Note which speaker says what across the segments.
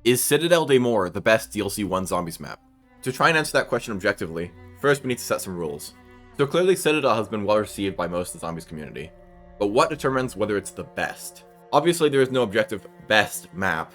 Speaker 1: Is Citadelle Des Morts the best DLC 1 Zombies map? To try and answer that question objectively, first we need to set some rules. So clearly Citadel has been well received by most of the Zombies community, but what determines whether it's the best? Obviously there is no objective best map,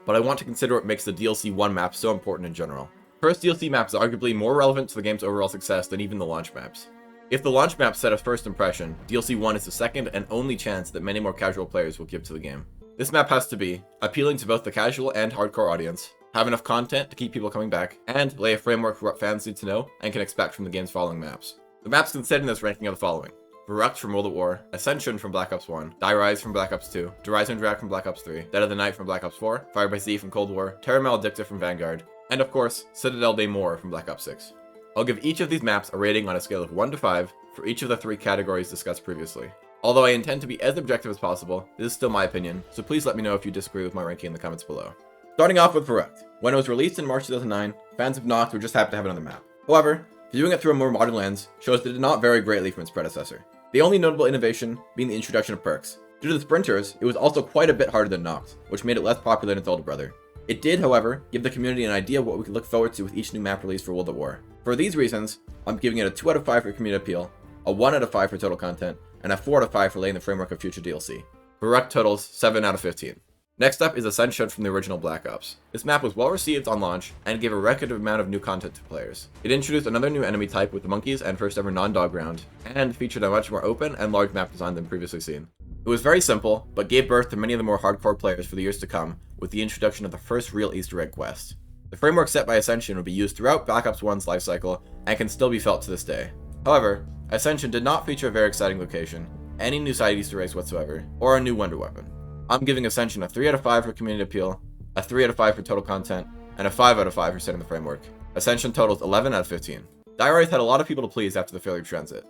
Speaker 1: but I want to consider what makes the DLC 1 map so important in general. First DLC map is arguably more relevant to the game's overall success than even the launch maps. If the launch map set a first impression, DLC 1 is the second and only chance that many more casual players will give to the game. This map has to be appealing to both the casual and hardcore audience, have enough content to keep people coming back, and lay a framework for what fans need to know and can expect from the game's following maps. The maps considered in this ranking are the following: Verruckt from World at War, Ascension from Black Ops 1, Die Rise from Black Ops 2, Eisendrache from Black Ops 3, Dead of the Night from Black Ops 4, Firebase Z from Cold War, Terra Maledicta from Vanguard, and of course, Citadelle Des Morts from Black Ops 6. I'll give each of these maps a rating on a scale of 1 to 5 for each of the 3 categories discussed previously. Although I intend to be as objective as possible, this is still my opinion, so please let me know if you disagree with my ranking in the comments below. Starting off with Verruckt. When it was released in March 2009, fans of Noct were just happy to have another map. However, viewing it through a more modern lens shows that it did not vary greatly from its predecessor. The only notable innovation being the introduction of perks. Due to the sprinters, it was also quite a bit harder than Noct, which made it less popular than its older brother. It did, however, give the community an idea of what we could look forward to with each new map release for World at War. For these reasons, I'm giving it a 2 out of 5 for community appeal, a 1 out of 5 for total content, and a 4 out of 5 for laying the framework of future DLC. Verruckt totals 7 out of 15. Next up is Ascension from the original Black Ops. This map was well received on launch and gave a record amount of new content to players. It introduced another new enemy type with the monkeys and first ever non-dog round, and featured a much more open and large map design than previously seen. It was very simple, but gave birth to many of the more hardcore players for the years to come with the introduction of the first real Easter egg quest. The framework set by Ascension would be used throughout Black Ops 1's lifecycle and can still be felt to this day. However, Ascension did not feature a very exciting location, any new side Easter eggs whatsoever, or a new wonder weapon. I'm giving Ascension a 3 out of 5 for community appeal, a 3 out of 5 for total content, and a 5 out of 5 for setting the framework. Ascension totals 11 out of 15. Die Rise had a lot of people to please after the failure of Transit.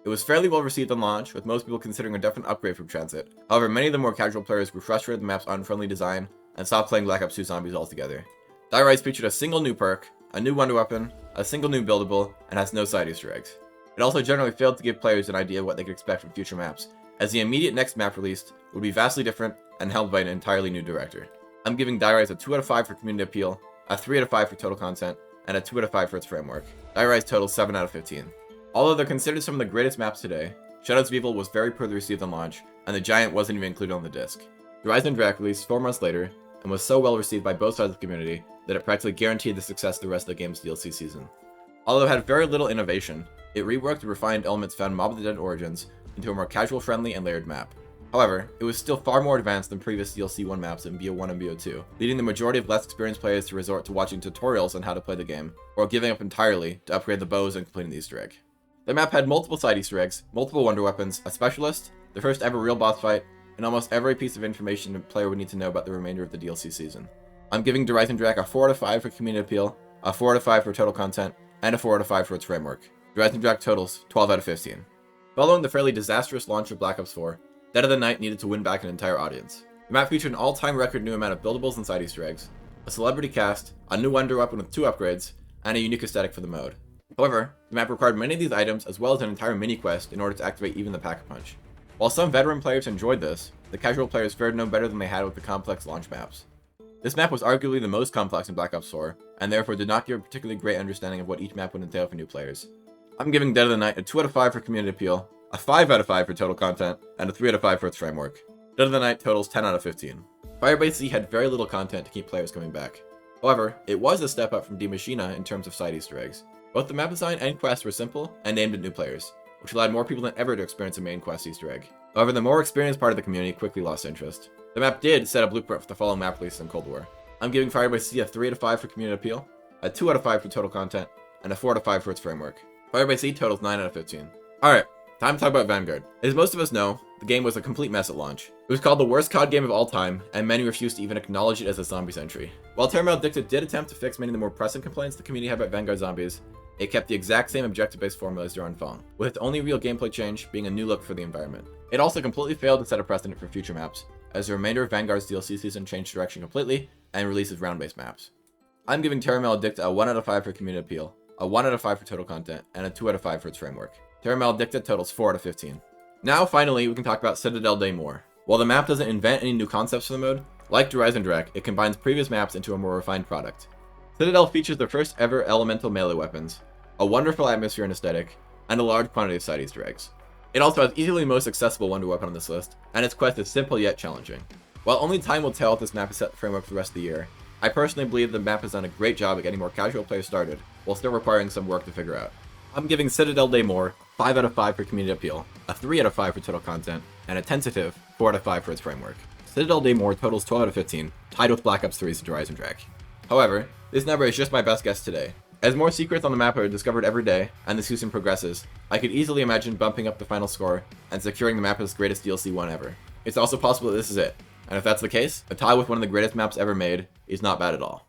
Speaker 1: It was fairly well received on launch, with most people considering a definite upgrade from Transit. However, many of the more casual players grew frustrated with the map's unfriendly design and stopped playing Black Ops 2 Zombies altogether. Die Rise featured a single new perk, a new wonder weapon, a single new buildable, and has no side Easter eggs. It also generally failed to give players an idea of what they could expect from future maps, as the immediate next map released would be vastly different and held by an entirely new director. I'm giving Die Rise a 2 out of 5 for community appeal, a 3 out of 5 for total content, and a 2 out of 5 for its framework. Die Rise totals 7 out of 15. Although they're considered some of the greatest maps today, Shadows of Evil was very poorly received on launch, and the Giant wasn't even included on the disc. The Eisendrache released 4 months later, and was so well received by both sides of the community that it practically guaranteed the success of the rest of the game's DLC season. Although it had very little innovation, it reworked and refined elements found in Mob of the Dead Origins into a more casual-friendly and layered map. However, it was still far more advanced than previous DLC 1 maps in BO1 and BO2, leading the majority of less experienced players to resort to watching tutorials on how to play the game, or giving up entirely to upgrade the bows and completing the Easter egg. The map had multiple side Easter eggs, multiple wonder weapons, a specialist, the first ever real boss fight, and almost every piece of information a player would need to know about the remainder of the DLC season. I'm giving Eisendrache a 4 out of 5 for community appeal, a 4 out of 5 for total content, and a 4 out of 5 for its framework. Eisendrache totals 12 out of 15. Following the fairly disastrous launch of Black Ops 4, Dead of the Night needed to win back an entire audience. The map featured an all-time record new amount of buildables and side Easter eggs, a celebrity cast, a new wonder weapon with 2 upgrades, and a unique aesthetic for the mode. However, the map required many of these items as well as an entire mini-quest in order to activate even the Pack-a-Punch. While some veteran players enjoyed this, the casual players fared no better than they had with the complex launch maps. This map was arguably the most complex in Black Ops 4, and therefore did not give a particularly great understanding of what each map would entail for new players. I'm giving Dead of the Night a 2 out of 5 for community appeal, a 5 out of 5 for total content, and a 3 out of 5 for its framework. Dead of the Night totals 10 out of 15. Firebase Z had very little content to keep players coming back. However, it was a step up from Die Maschine in terms of side Easter eggs. Both the map design and quests were simple and aimed at new players, which allowed more people than ever to experience a main quest Easter egg. However, the more experienced part of the community quickly lost interest. The map did set a blueprint for the following map release in Cold War. I'm giving Firebase Z a 3 out of 5 for community appeal, a 2 out of 5 for total content, and a 4 out of 5 for its framework. Firebase Z totals 9 out of 15. Alright, time to talk about Vanguard. As most of us know, the game was a complete mess at launch. It was called the worst COD game of all time, and many refused to even acknowledge it as a Zombies entry. While Terra Maledicta did attempt to fix many of the more pressing complaints the community had about Vanguard Zombies, it kept the exact same objective-based formula as Zero Fong, with its only real gameplay change being a new look for the environment. It also completely failed to set a precedent for future maps, as the remainder of Vanguard's DLC season changed direction completely and releases round-based maps. I'm giving Terra Maledicta a 1 out of 5 for community appeal, a 1 out of 5 for total content, and a 2 out of 5 for its framework. Terra Maledicta totals 4 out of 15. Now, finally, we can talk about Citadelle Des Morts. While the map doesn't invent any new concepts for the mode, Like Eisendrache, it combines previous maps into a more refined product. Citadel features the first ever elemental melee weapons, a wonderful atmosphere and aesthetic, and a large quantity of side Easter eggs. It also has easily the most accessible wonder weapon on this list, and its quest is simple yet challenging. While only time will tell if this map is set the framework for the rest of the year, I personally believe the map has done a great job at getting more casual players started, while still requiring some work to figure out. I'm giving Citadelle Des Morts 5 out of 5 for community appeal, a 3 out of 5 for total content, and a tentative 4 out of 5 for its framework. Citadelle Des Morts totals 12 out of 15, tied with Black Ops 3's Eisendrache. However, this number is just my best guess today. As more secrets on the map are discovered every day, and the season progresses, I could easily imagine bumping up the final score and securing the map as greatest DLC one ever. It's also possible that this is it, and if that's the case, a tie with one of the greatest maps ever made is not bad at all.